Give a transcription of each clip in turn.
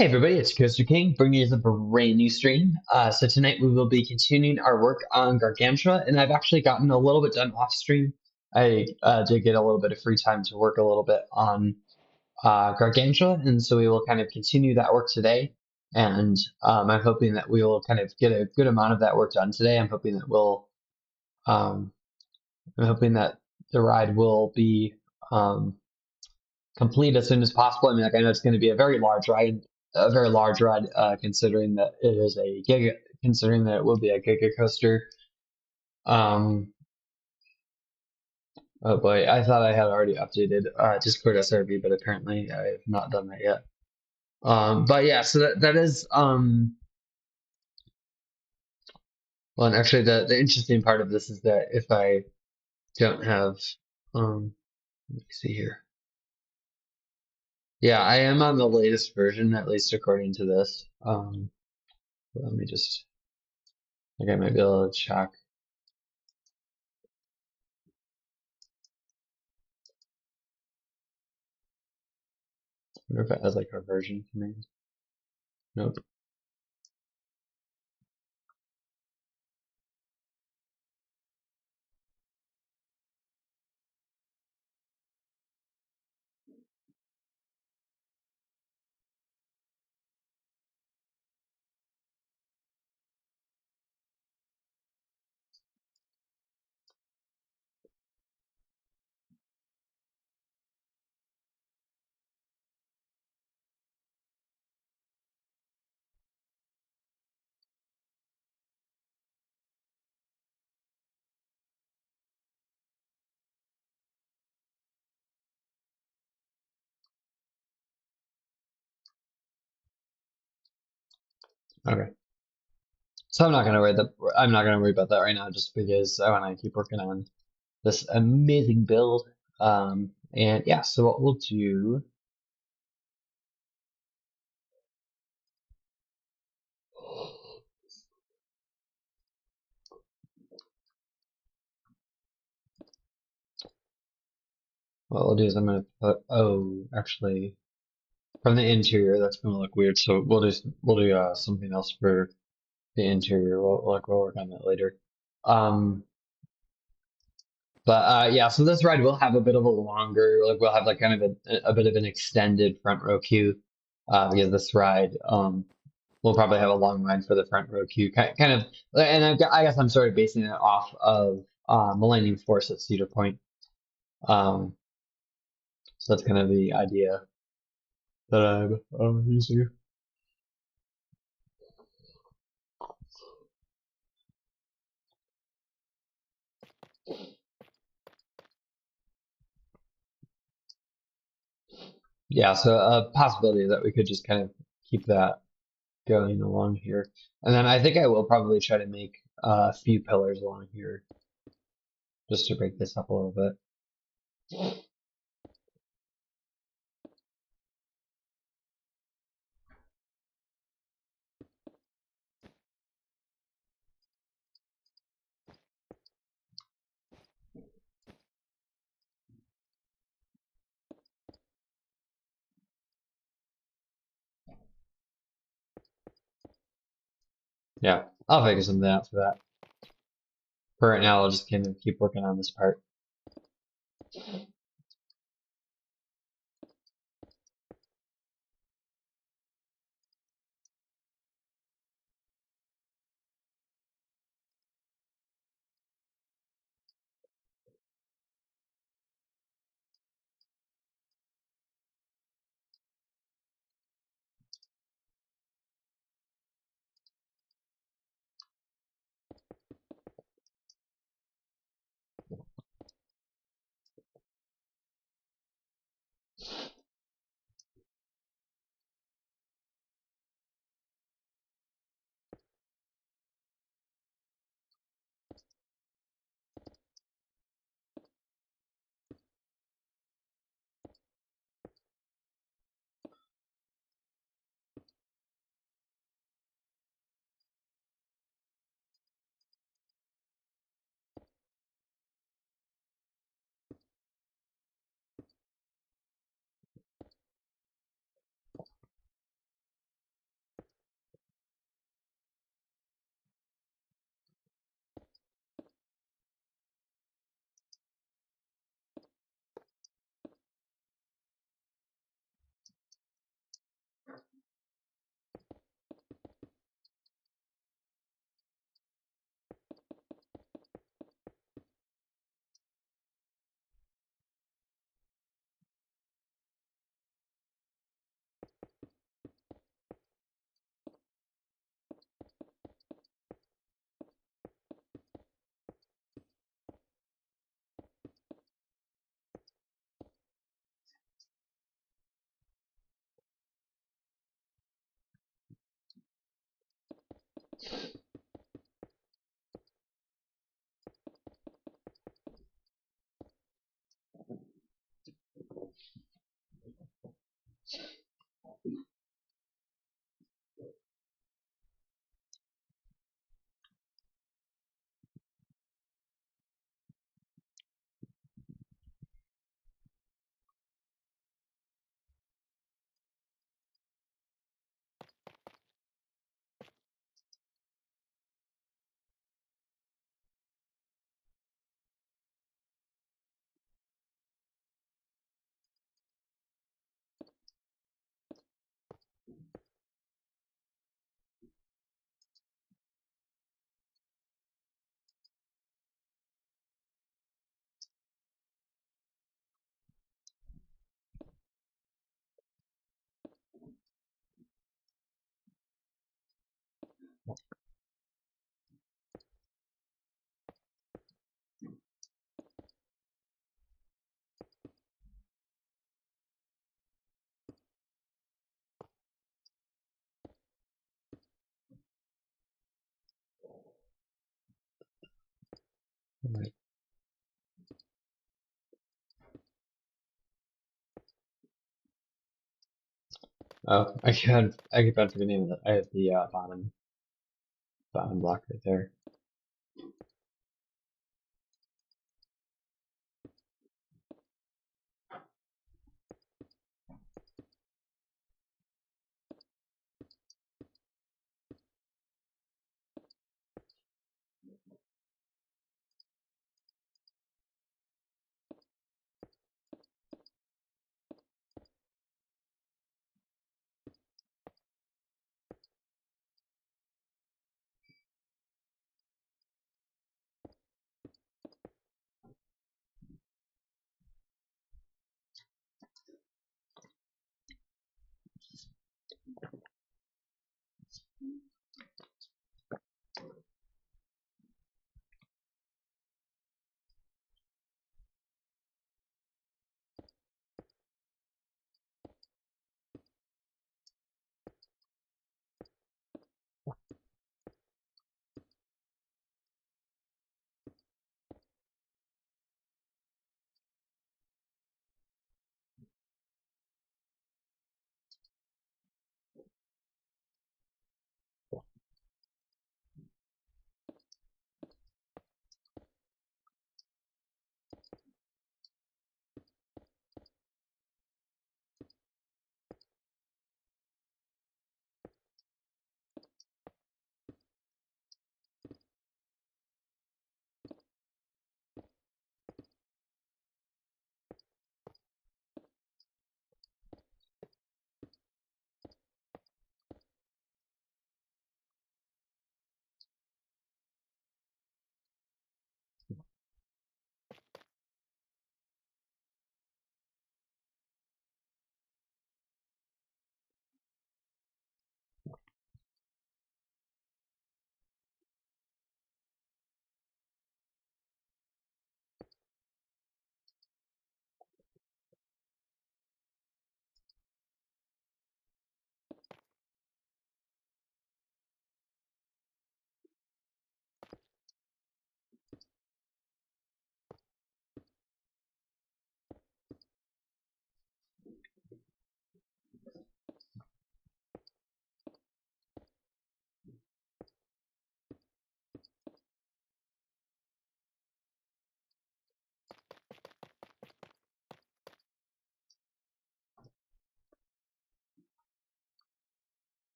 Hey everybody, it's Coaster King bringing you a brand new stream. So tonight we will be continuing our work on Gargantua, and I've actually gotten a little bit done off stream. I did get a little bit of free time to work a little bit on Gargantua, and so we will kind of continue that work today. And I'm hoping that we will kind of get a good amount of that work done today. Um, I'm hoping that the ride will be um, complete as soon as possible. I mean, like I know it's going to be a very large ride, considering that it is a giga, considering that it will be a giga coaster. Um, oh boy, I thought I had already updated Discord SRV, but apparently I have not done that yet. But yeah, so that is well, and actually the interesting part of this is that if I don't have let me see here. Yeah, I am on the latest version, at least according to this. Let me just, I think I might be able to check. I wonder if it has like a version command. Nope. Okay. So I'm not gonna worry about that right now, just because I want to keep working on this amazing build. And yeah, so what we'll do, is I'm gonna put, oh, actually, from the interior, that's gonna look weird. So we'll do something else for the interior. We'll work on that later. Um, but yeah, so this ride will have a bit of a longer, like we'll have like kind of a bit of an extended front row queue, because this ride, we'll probably have a long line for the front row queue, kind of, and I guess I'm sort of basing it off of Millennium Force at Cedar Point. Um, so that's kind of the idea that I'm using. Yeah, so a possibility that we could just kind of keep that going along here. And then I think I will probably try to make a few pillars along here just to break this up a little bit. Yeah, I'll figure something out for that. For right now, I'll just kind of keep working on this part. Right. Oh, I keep on forgetting that I have the bottom block right there.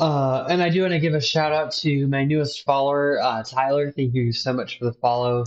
And I do want to give a shout out to my newest follower, Tyler. Thank you so much for the follow.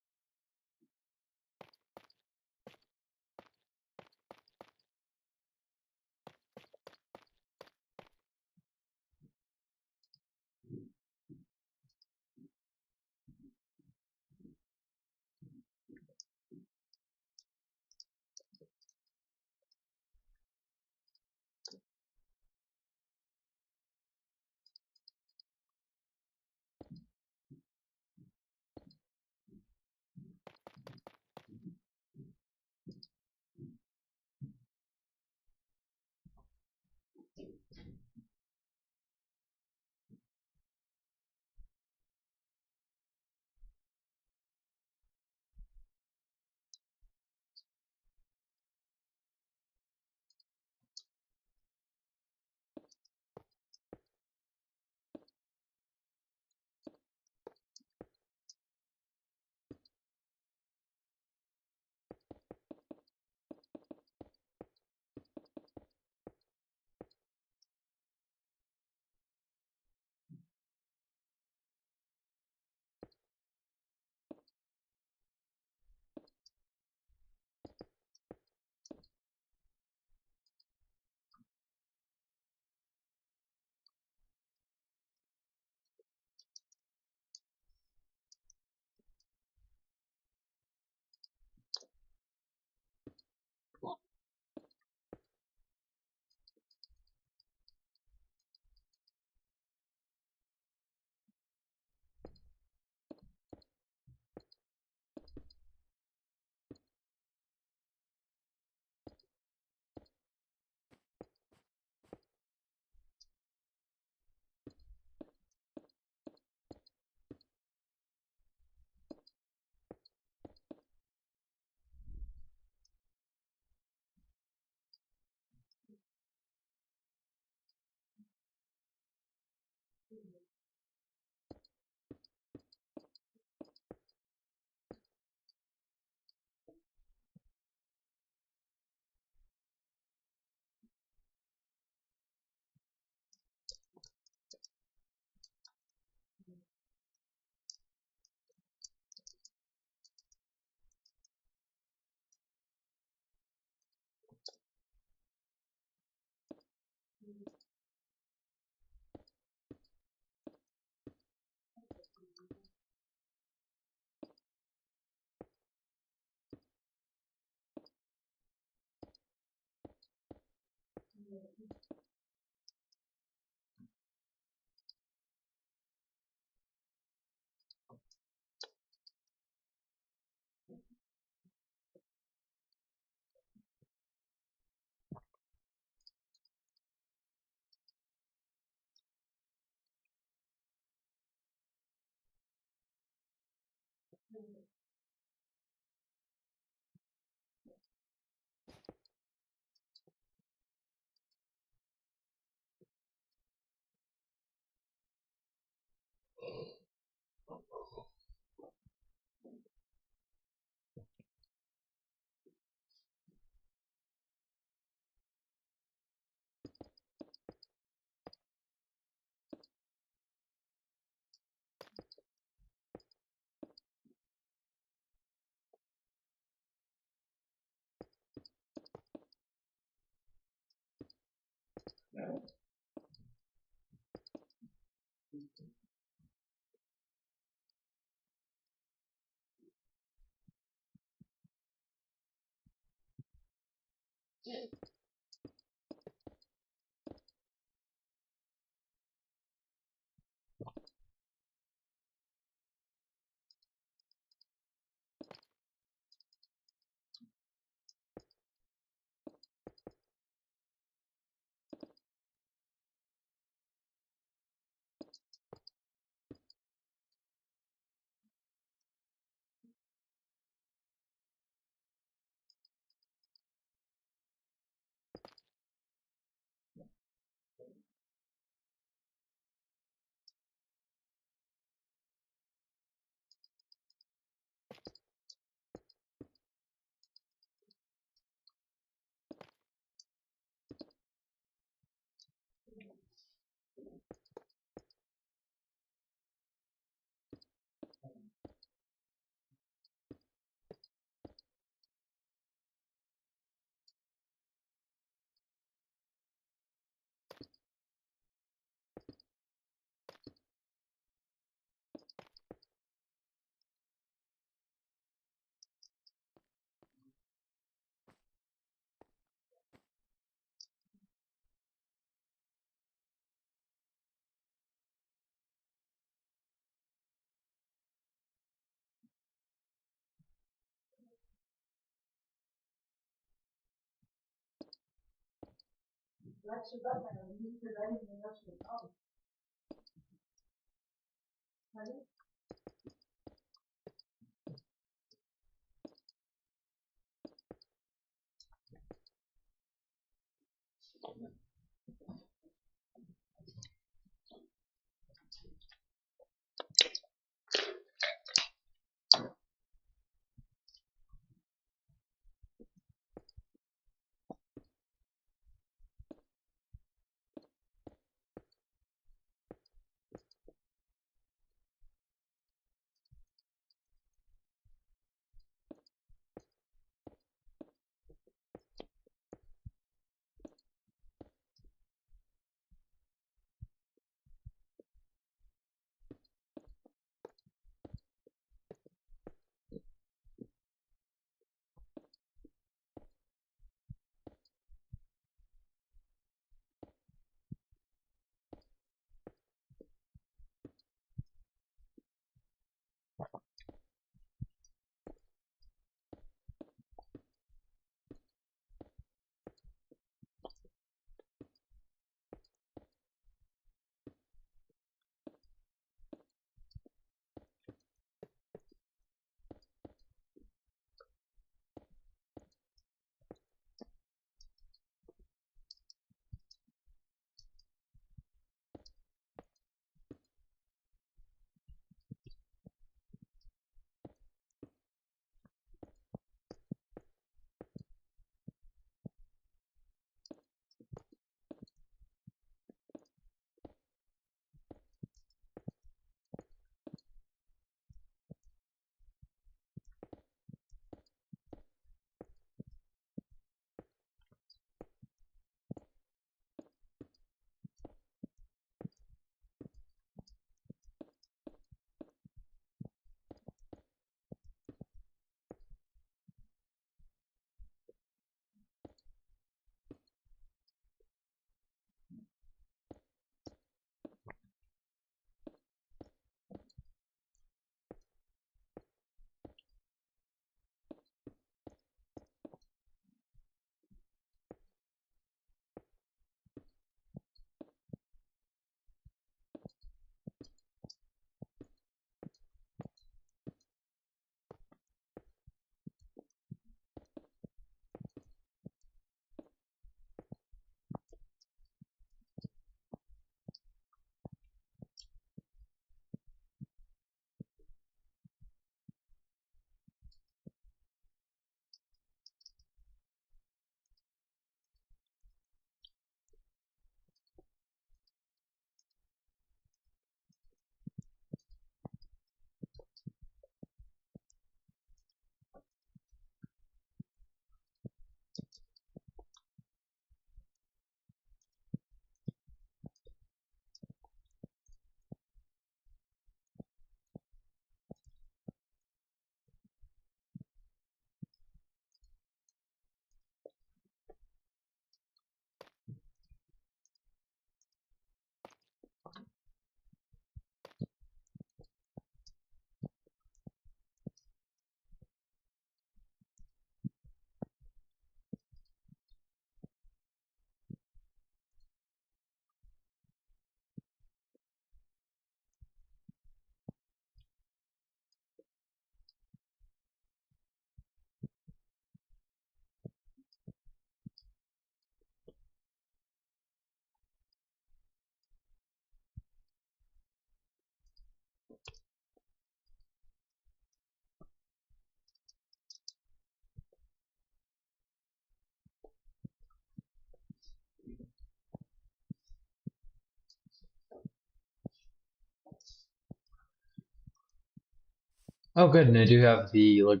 Oh, good. And I do have the like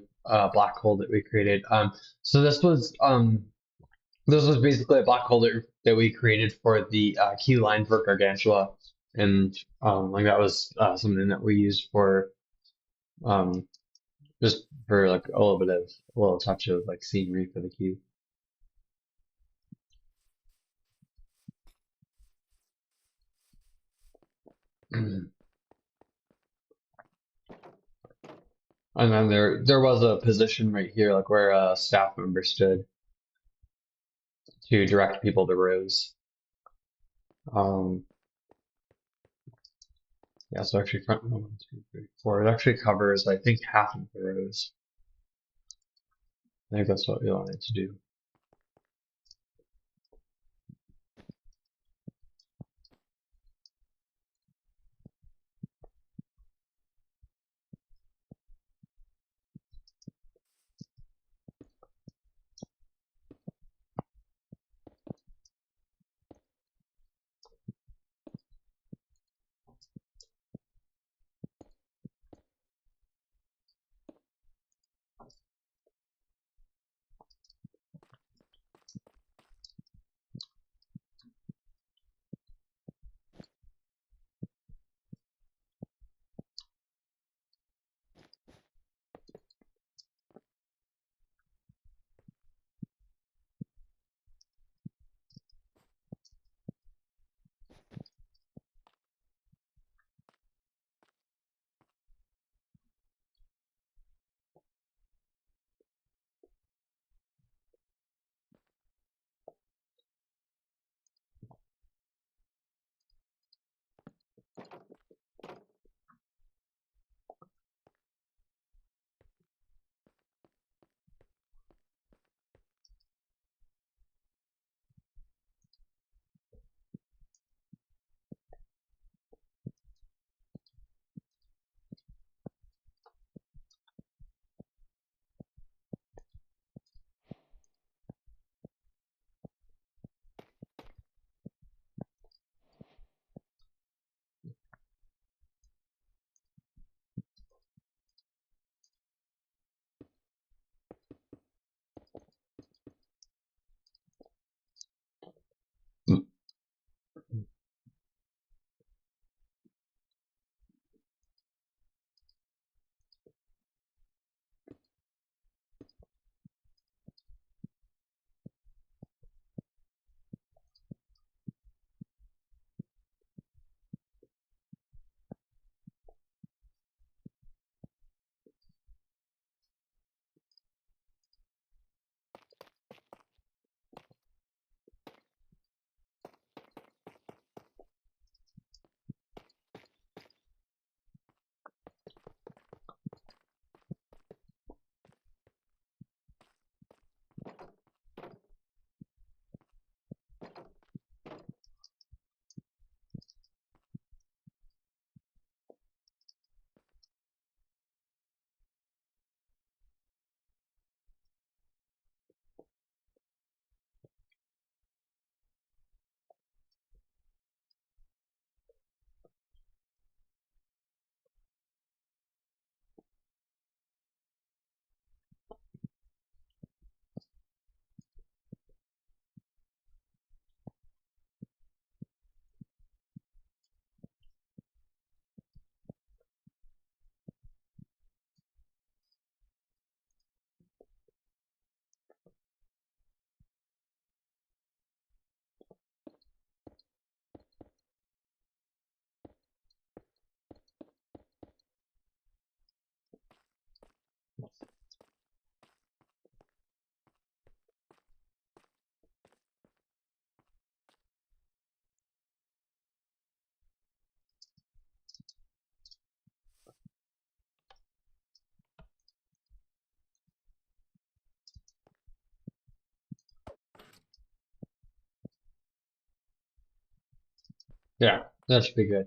black hole that we created. So this was basically a black hole that we created for the Q line for Gargantua, and like that was something that we used for um just for like a little touch of like scenery for the Q. And then there was a position right here, like where a staff member stood to direct people to rows. Um, yeah, so actually front one, two, three, four. It actually covers, I think, half of the rows. I think that's what we wanted to do. Yeah, that should be good.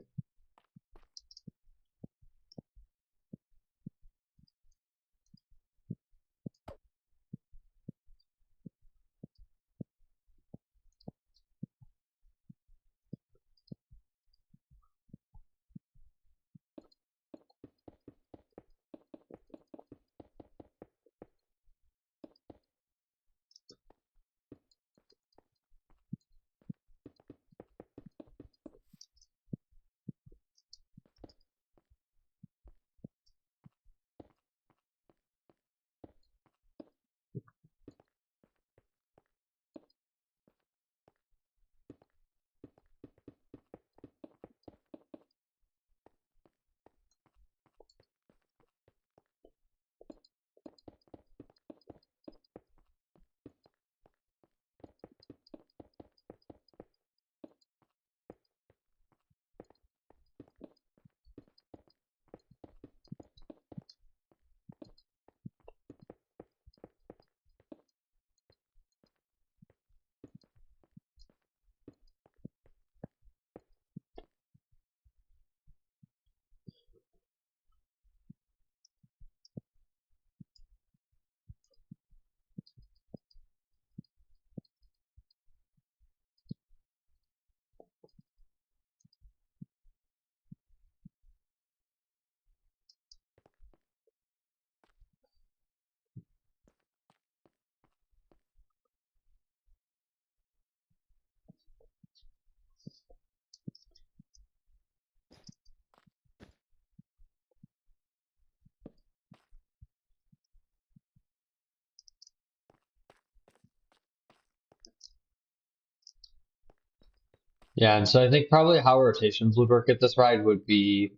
Yeah, and so I think probably how rotations would work at this ride would be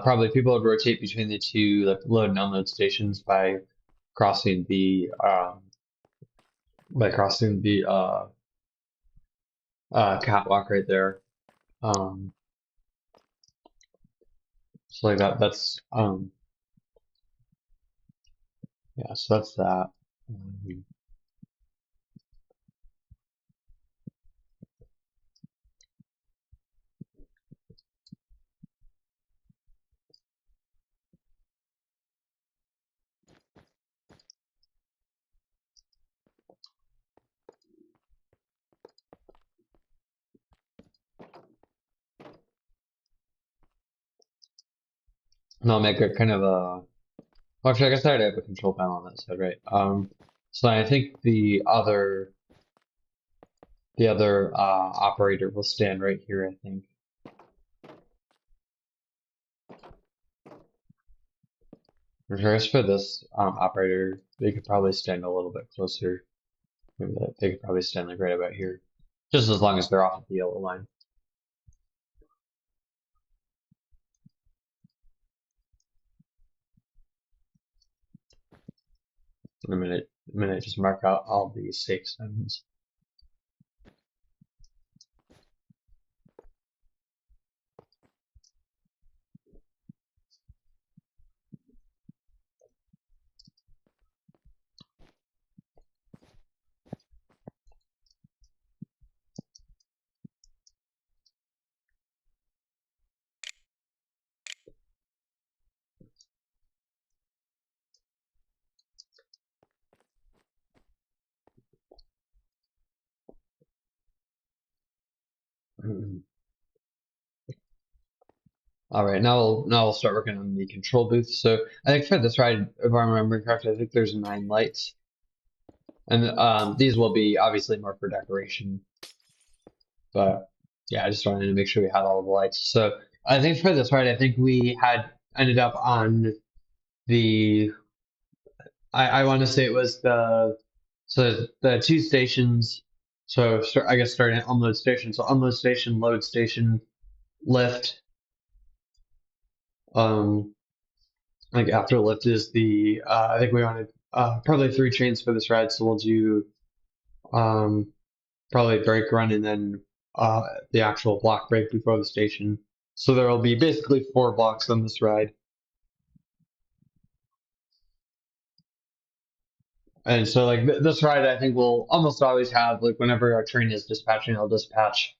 probably people would rotate between the two like load and unload stations crossing the um, by crossing the catwalk right there. Um, so like that's yeah, so that's that. Um, and I'll make it kind of a well, actually I guess I already have a control panel on that side, right? So I think the other operator will stand right here, I think. Reverse for this operator, they could probably stand a little bit closer. Maybe they could probably stand like right about here, just as long as they're off of the yellow line. I'm gonna just mark out all the safe zones. All right, now we'll start working on the control booth. So I think for this ride, if I'm remembering correctly, I think there's 9 lights, and these will be obviously more for decoration. But yeah, I just wanted to make sure we had all the lights. So I think for this ride, I think we had ended up on the I want to say it was the two stations. So I guess starting at unload station. So unload station, load station, lift. Um, like after lift is the I think we wanted probably 3 trains for this ride. So we'll do um probably brake run and then the actual block break before the station. So there will be basically 4 blocks on this ride. And so like this ride, I think we'll almost always have like whenever our train is dispatching, it'll dispatch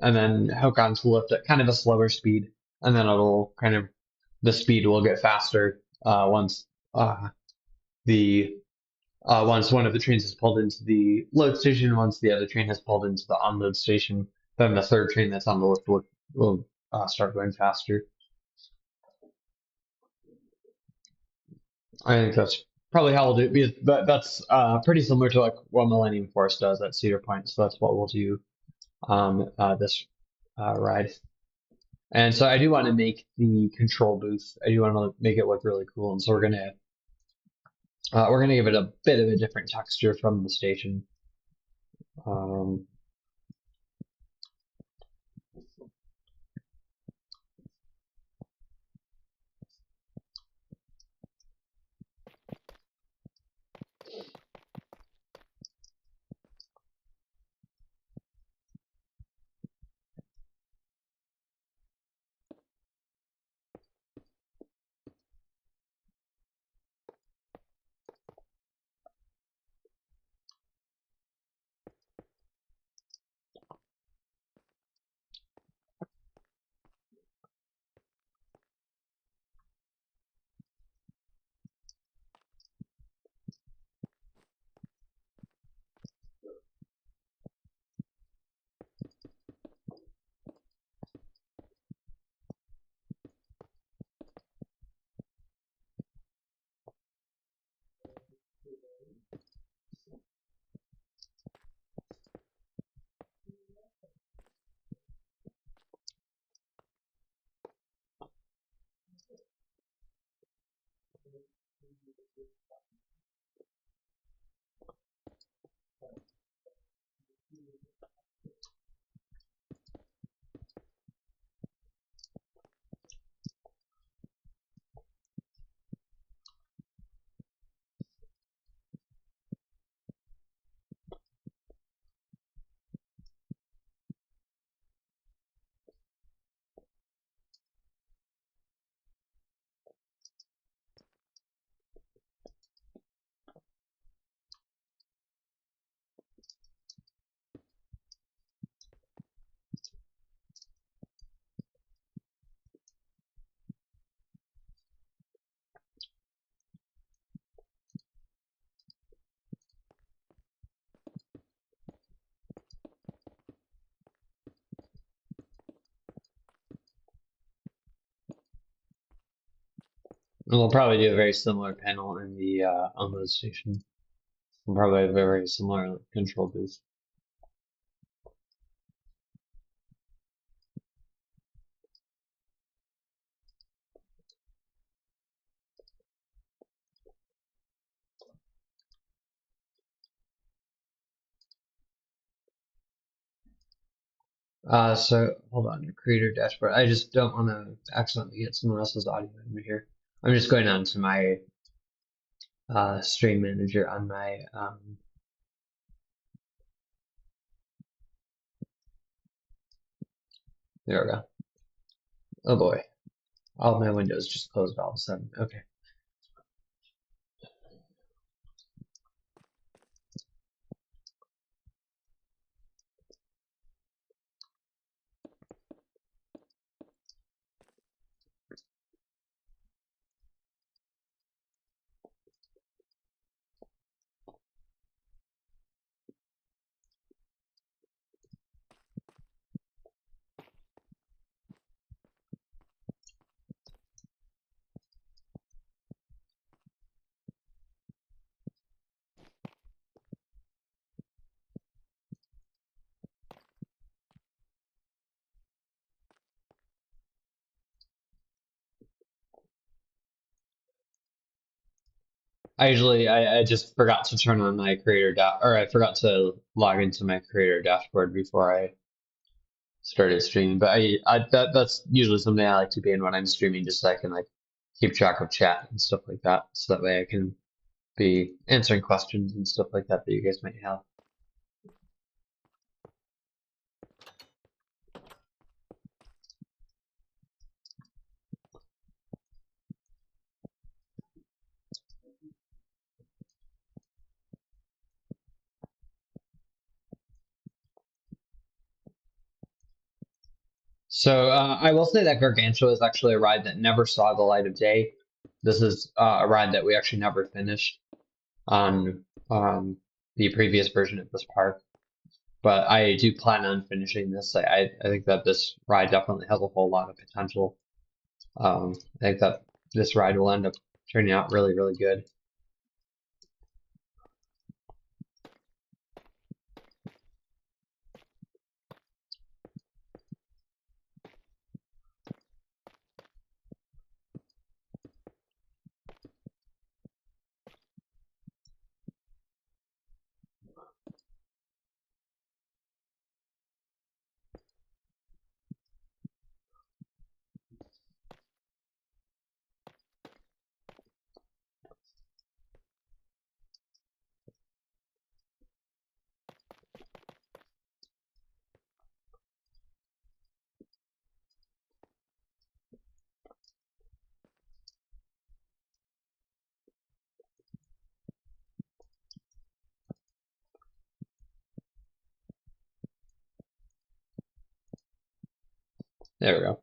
and then hook onto lift at kind of a slower speed, and then it'll kind of the speed will get faster once the once one of the trains is pulled into the load station. Once the other train has pulled into the unload station, then the third train that's on the lift will start going faster. I think that's probably how we'll do it because that's pretty similar to like what Millennium Force does at Cedar Point. So that's what we'll do this ride. And so I do want to make the control booth. I do want to make it look really cool. And so we're gonna give it a bit of a different texture from the station. Um, And we'll probably do a very similar panel in the unload station. We'll probably have a very similar control booth. So hold on, the creator dashboard. I just don't want to accidentally get someone else's audio in here. I'm just going on to my stream manager on my there we go. Oh boy, all my windows just closed all of a sudden. Okay. I just forgot to turn on my creator or I forgot to log into my creator dashboard before I started streaming. But that's usually something I like to be in when I'm streaming, just so I can like keep track of chat and stuff like that. So that way I can be answering questions and stuff like that that you guys might have. So I will say that Gargantua is actually a ride that never saw the light of day. This is a ride that we actually never finished on the previous version of this park. But I do plan on finishing this. I think that this ride definitely has a whole lot of potential. I think that this ride will end up turning out really, really good. There we go.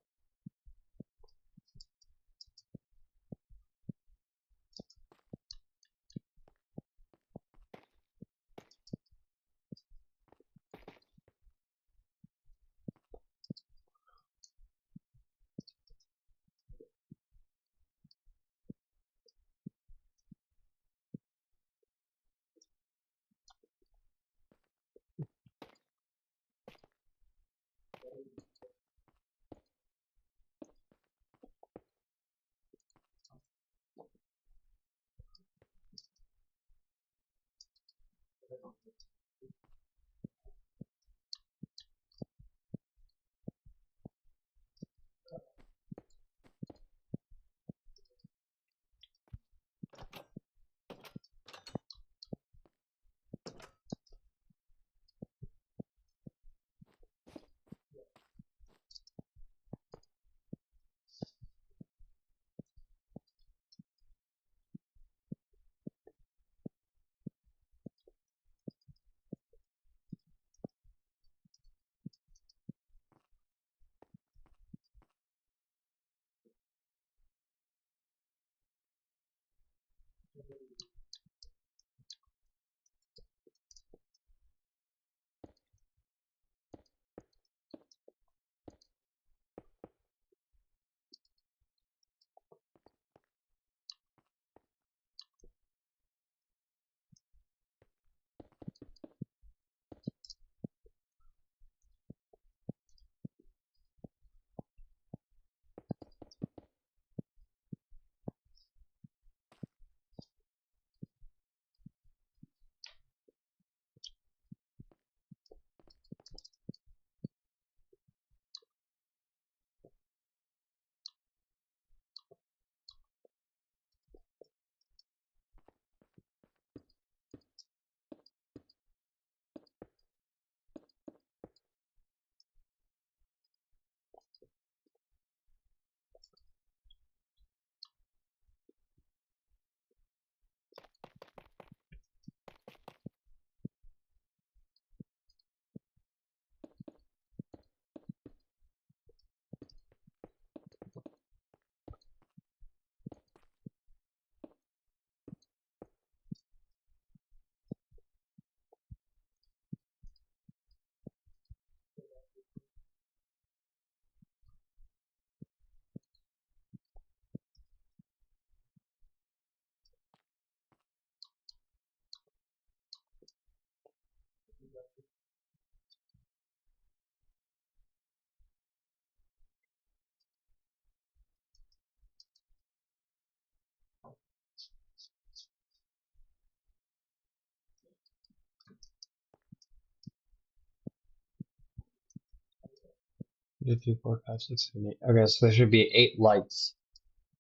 2, 3, 4, 5, 6, 7, 8. Okay, so there should be 8 lights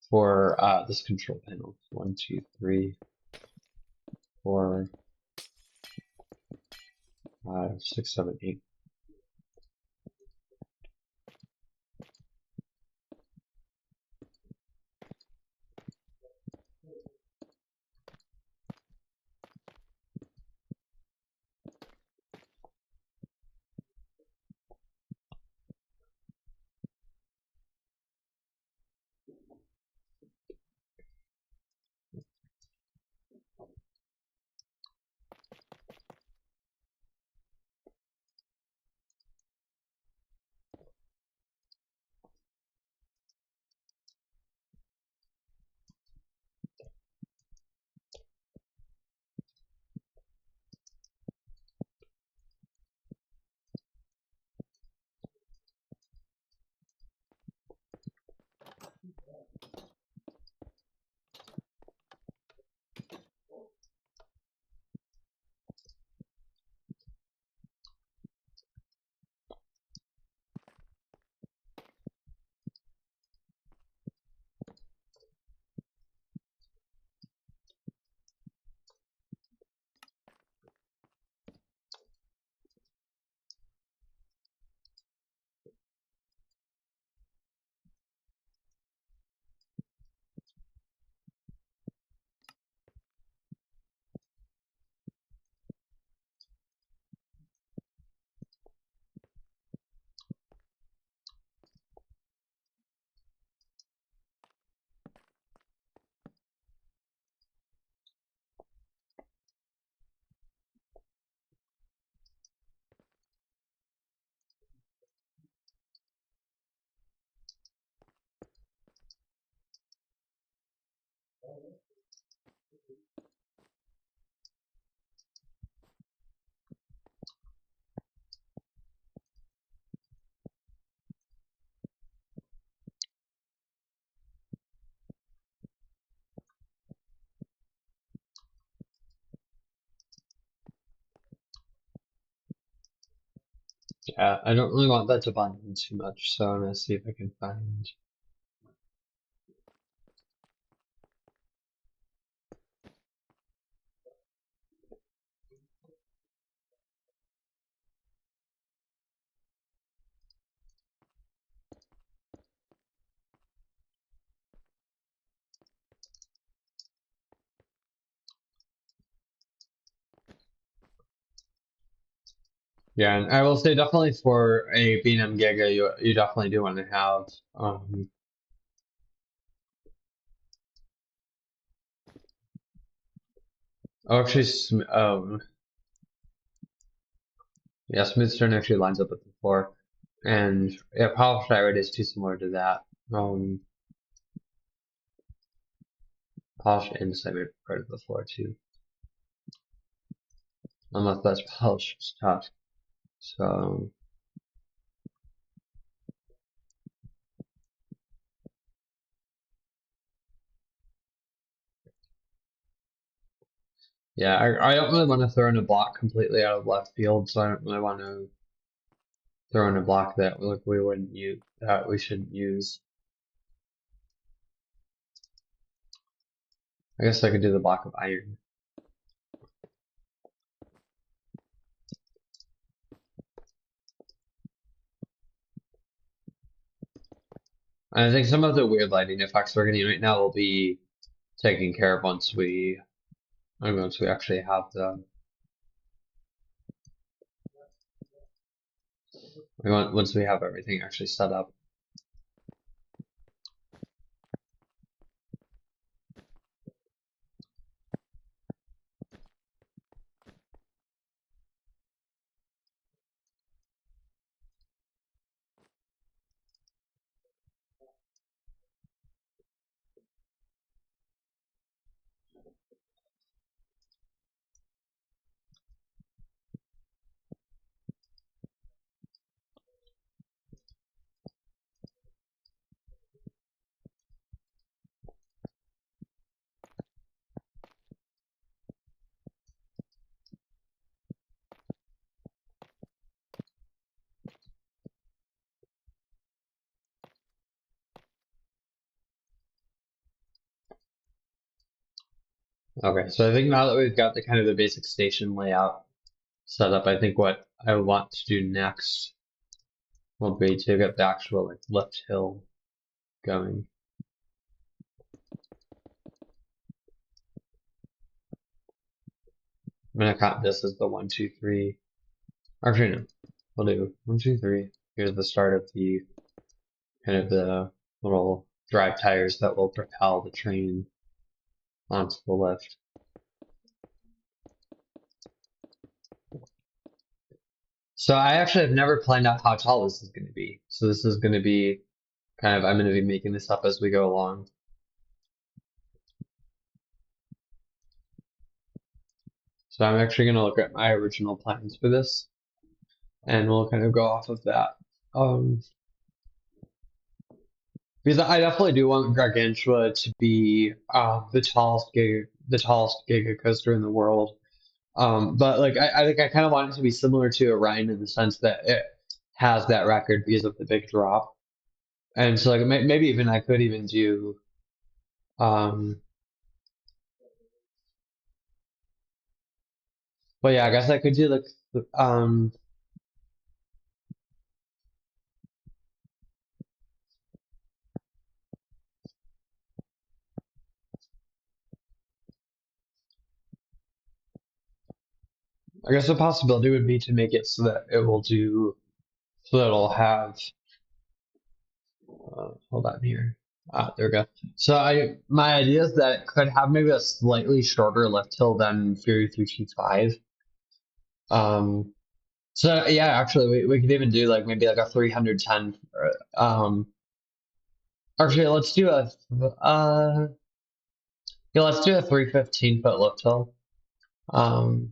for this control panel. 1, 2, 3, 4, 5, 6, 7, 8. Yeah, I don't really want that to bind in too much, so I'm gonna see if I can find. Yeah, and I will say definitely for a B&M Giga, you definitely do want to have oh, actually, yeah, smooth stone actually lines up with the floor, and yeah, polished iron is too similar to that. Polished and cement part of the floor too, unless that's polished stuff. So yeah, I don't really want to throw in a block completely out of left field, so I don't really want to throw in a block that like we wouldn't use, that we shouldn't use. I guess I could do the block of iron. And I think some of the weird lighting effects we're getting right now will be taken care of once we actually have the once we have everything actually set up. Okay, so I think now that we've got the kind of the basic station layout set up, I think what I want to do next will be to get the actual like lift hill going. I'm gonna count this as the 1, 2, 3. Actually, no, we'll do 1, 2, 3. Here's the start of the kind of the little drive tires that will propel the train onto the lift. So I actually have never planned out how tall this is going to be. So this is going to be kind of, I'm going to be making this up as we go along. So I'm actually going to look at my original plans for this and we'll kind of go off of that. Because I definitely do want Gargantua to be the tallest giga coaster in the world. But like I think I kind of want it to be similar to Orion in the sense that it has that record because of the big drop. And so like maybe even I could even do um well yeah, I guess I could do like um I guess a possibility would be to make it so that it will do so that it'll have hold on here. There we go. So my idea is that it could have maybe a slightly shorter lift hill than Fury 325. Um, so yeah, actually we could even do like maybe like a 310. Actually, let's do a yeah, let's do a 315-foot lift hill. Um,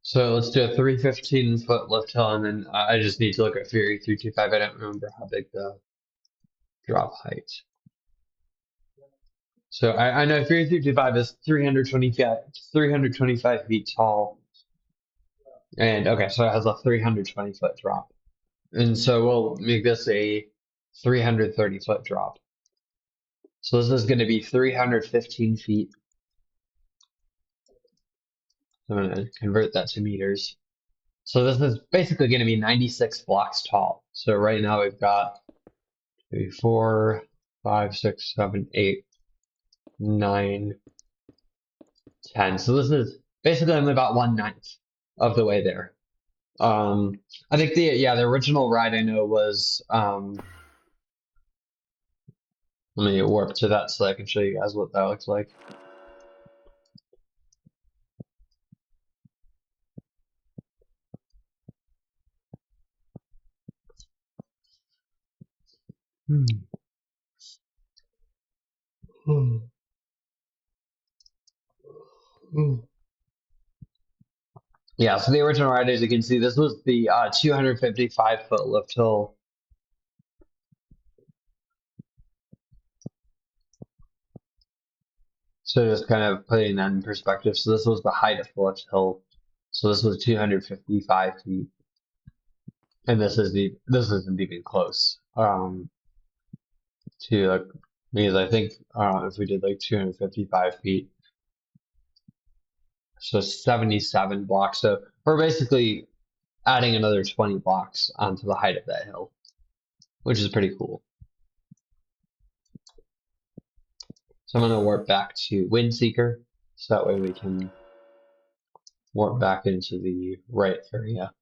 so let's do a 315-foot lift hill, and then I just need to look at Fury 325. I don't remember how big the drop height. So I know 355 is 325 feet tall. And okay, so it has a 320-foot drop. And so we'll make this a 330-foot drop. So this is going to be 315 feet. I'm going to convert that to meters. So this is basically going to be 96 blocks tall. So right now we've got 3, 4, 5, 6, 7, 8, 9, 10. So this is basically only about 1/9 of the way there. I think the original ride I know was let me warp to that so I can show you guys what that looks like. Hmm. Hmm. Hmm. Yeah, so the original ride, as you can see, this was the 255-foot lift hill. So just kind of putting that in perspective. So this was the height of the lift hill. So this was 255 feet, and this isn't even close to like because I think if we did like 255 feet, so 77 blocks. So we're basically adding another 20 blocks onto the height of that hill, which is pretty cool. So I'm going to warp back to Windseeker, so that way we can warp back into the right area.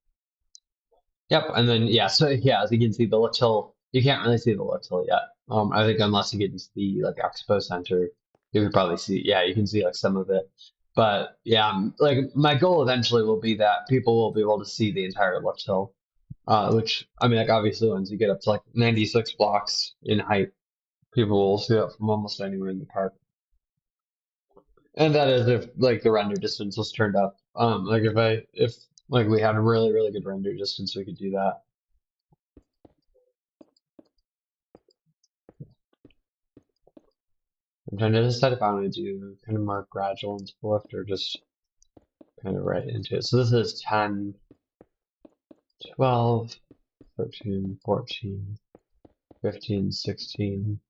Yep, and then yeah, so yeah, as you can see, the lift hill, you can't really see the lift hill yet. I think unless you get into the like expo center, you can probably see. Yeah, you can see like some of it. But yeah, like my goal eventually will be that people will be able to see the entire lift hill. Which I mean, like obviously once you get up to like 96 blocks in height, people will see that from almost anywhere in the park. And that is if like the render distance was turned up. Like if like we had a really really good render distance, we could do that. I'm trying to decide if I want to do kind of more gradual into the lift or just kind of right into it. So this is 10, 12, 13, 14, 15, 16,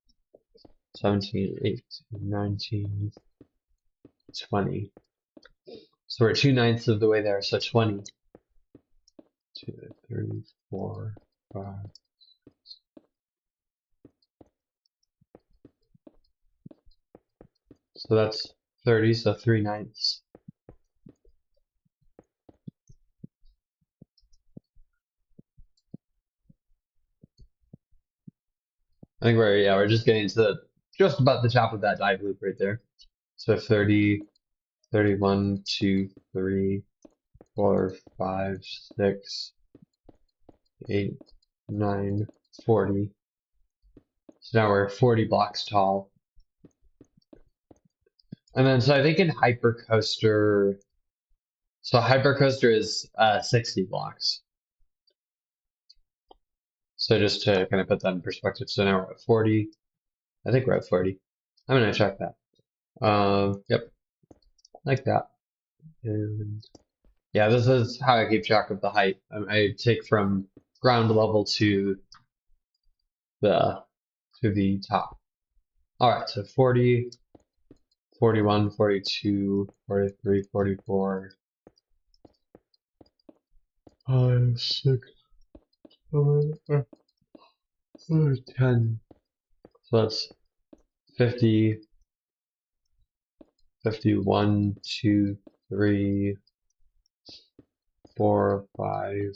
17, 18, 19, 20. So we're 2/9 of the way there, so 20. 2, 3, 4, 5. So that's 30, so 3/9. I think we're just getting to just about the top of that dive loop right there. So 30, 31, 2, 3, 4, 5, 6, 8, 9, 40. So now we're 40 blocks tall. And then, so I think in Hypercoaster, so Hypercoaster is 60 blocks. So just to kind of put that in perspective, so now we're at 40. I think we're at 40. I'm gonna check that. Yep, like that. And yeah, this is how I keep track of the height. I take from ground level the to the top. All right, so 40, 41, 42, 43, 44, 5, 6, 7, 10. So that's 50, 51, 2, 3, 4, 5,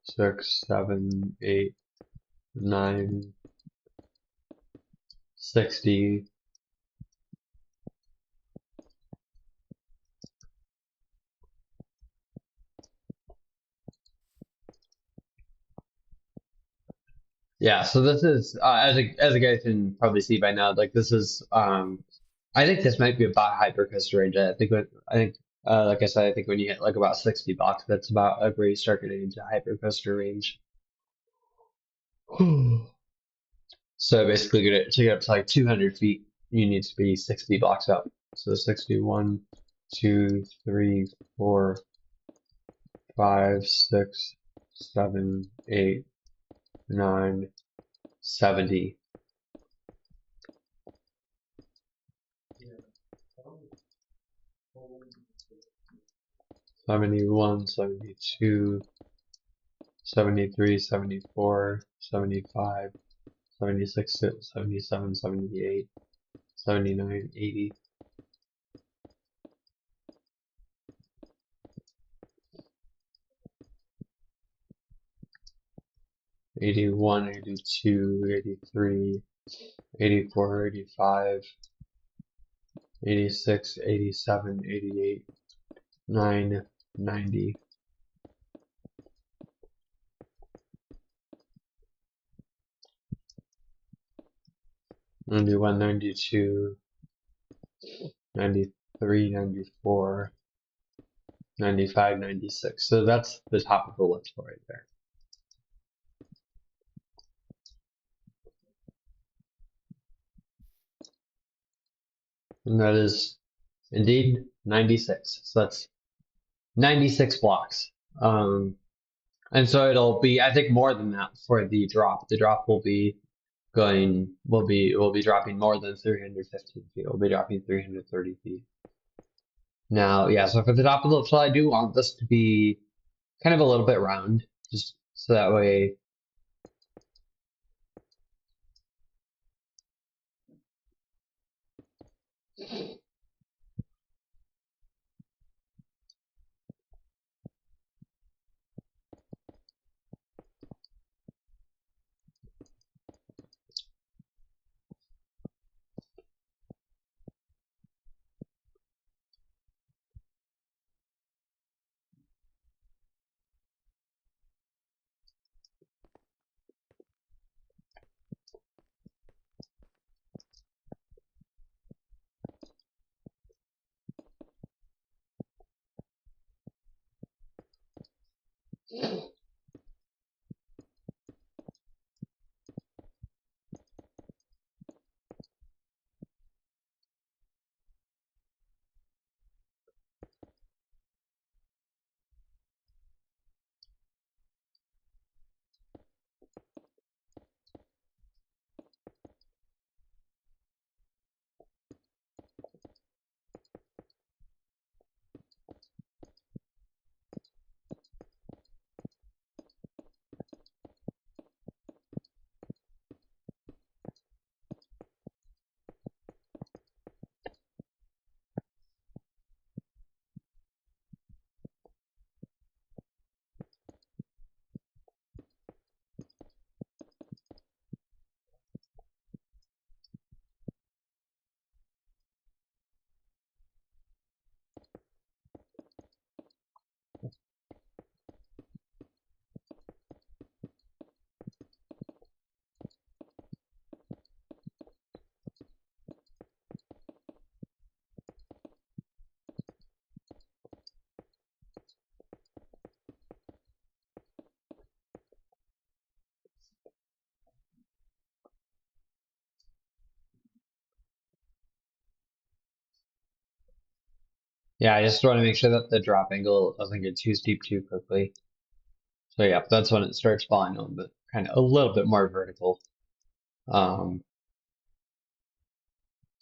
6, 7, 8, 9, 60. Yeah, so this is as a guy can probably see by now, like this is I think this might be about hypercoaster range. I think like I said, I think when you hit like about 60 blocks, that's about like where you start getting into hypercoaster range. So basically to get up to like 200 feet, you need to be 60 blocks up. So 61, 2, 3, 4, 5, 6, 7, 8, 9, 70. 71, 72, 73, 74, 75, 76, 77, 78, 79, 80. 81, 82, 83, 84, 85, 86, 87, 88, 9, 90. 91, 92, 93, 94, 95, 96. So that's the top of the list right there. And that is indeed 96. So that's 96 blocks. And so it'll be, I think, more than that for the drop. The drop will be will be dropping more than 315 feet. We'll be dropping 330 feet. Now, yeah, so for the top of the so I do want this to be kind of a little bit round, just so that way. Yeah, I just want to make sure that the drop angle doesn't get too steep too quickly. So yeah, that's when it starts falling on the kind of a little bit more vertical. Um,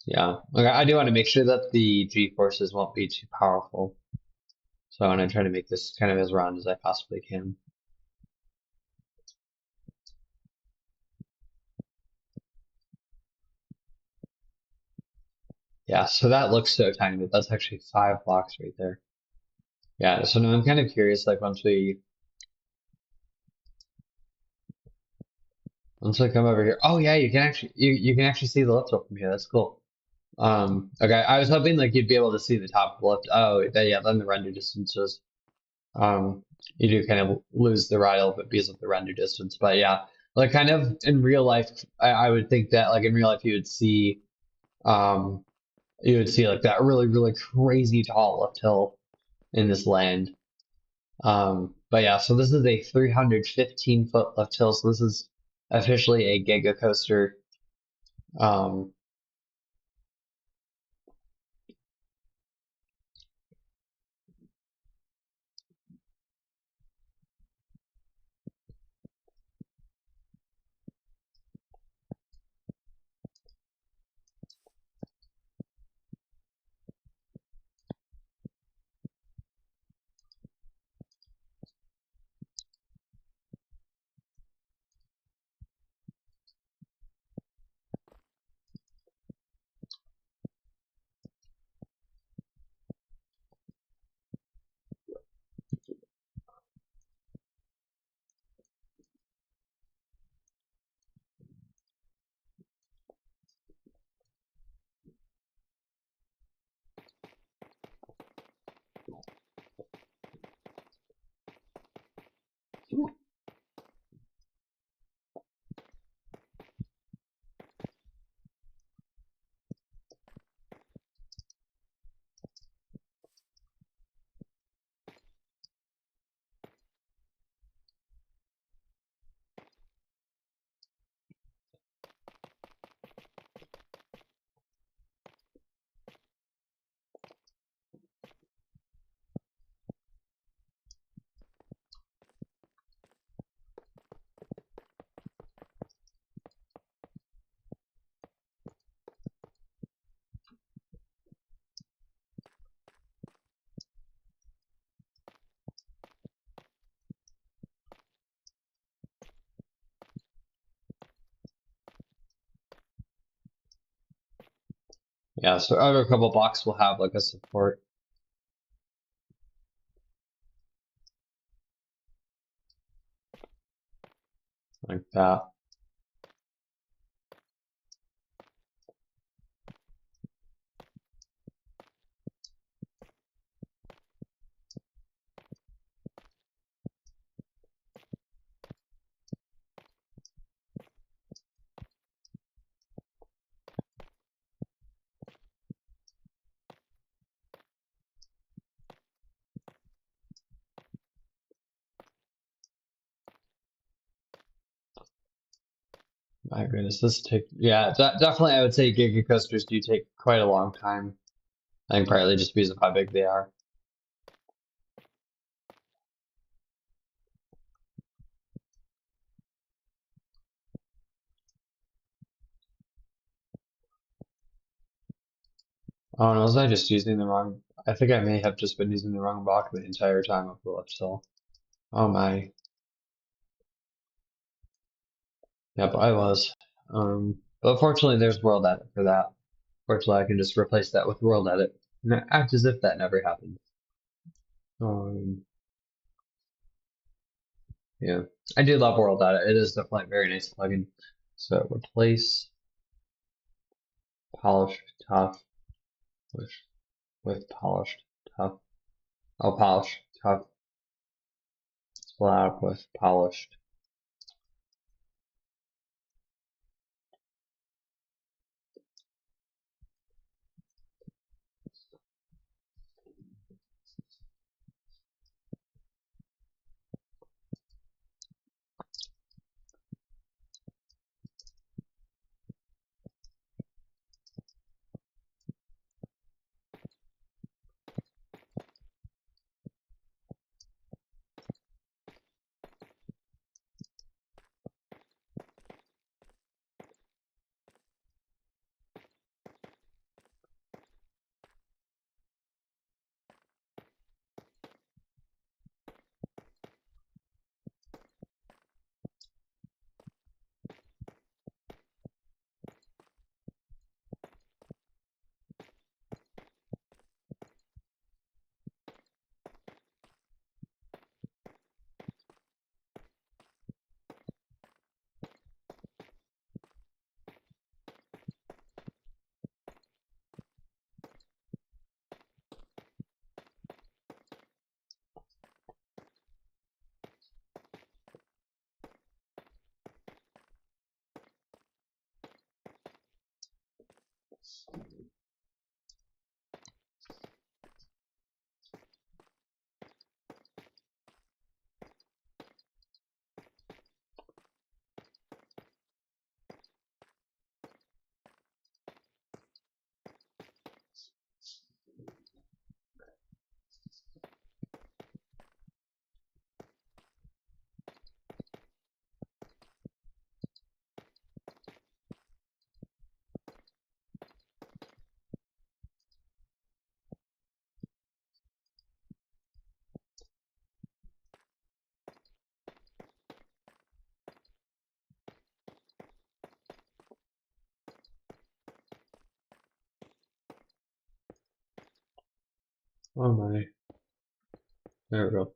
yeah, okay, I do want to make sure that the G forces won't be too powerful. So I want to try to make this kind of as round as I possibly can. Yeah, so that looks so tiny, but that's actually 5 blocks right there. Yeah, so now I'm kind of curious, like once we come over here. Oh yeah, you can actually see the lift hill from here. That's cool. Okay, I was hoping like you'd be able to see the top of the lift. Oh, yeah, then the render distances. Um, you do kind of lose the ride a little bit because of the render distance. But yeah, like kind of in real life, I would think that like in real life um you would see like that really, really crazy tall lift hill in this land. But yeah, so this is a 315-foot lift hill. So this is officially a giga coaster. Um, yeah, so every couple blocks will have like a support like that. My goodness, this take yeah, definitely I would say Giga Coasters do take quite a long time. I think partly just because of how big they are. Oh no, was I just using the wrong? I think I may have just been using the wrong block the entire time of the left cell. Oh my. Yep, I was. But fortunately, there's World Edit for that. Fortunately, I can just replace that with World Edit and act as if that never happened. Um, yeah, I do love World Edit. It is definitely a very nice plugin. So replace polished tough with polished tough. Oh, polished tough. Split out with polished. Oh my. There we go.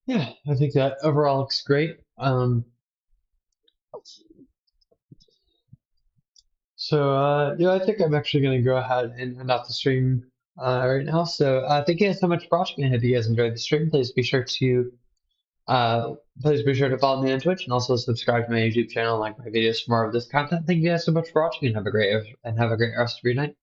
Yeah, I think that overall looks great. Yeah, I think I'm actually going to go ahead and end off the stream right now. Thank you guys so much for watching. I hope you guys enjoyed the stream. Uh, please be sure to follow me on Twitch and also subscribe to my YouTube channel and like my videos for more of this content. Thank you guys so much for watching and have a great rest of your night.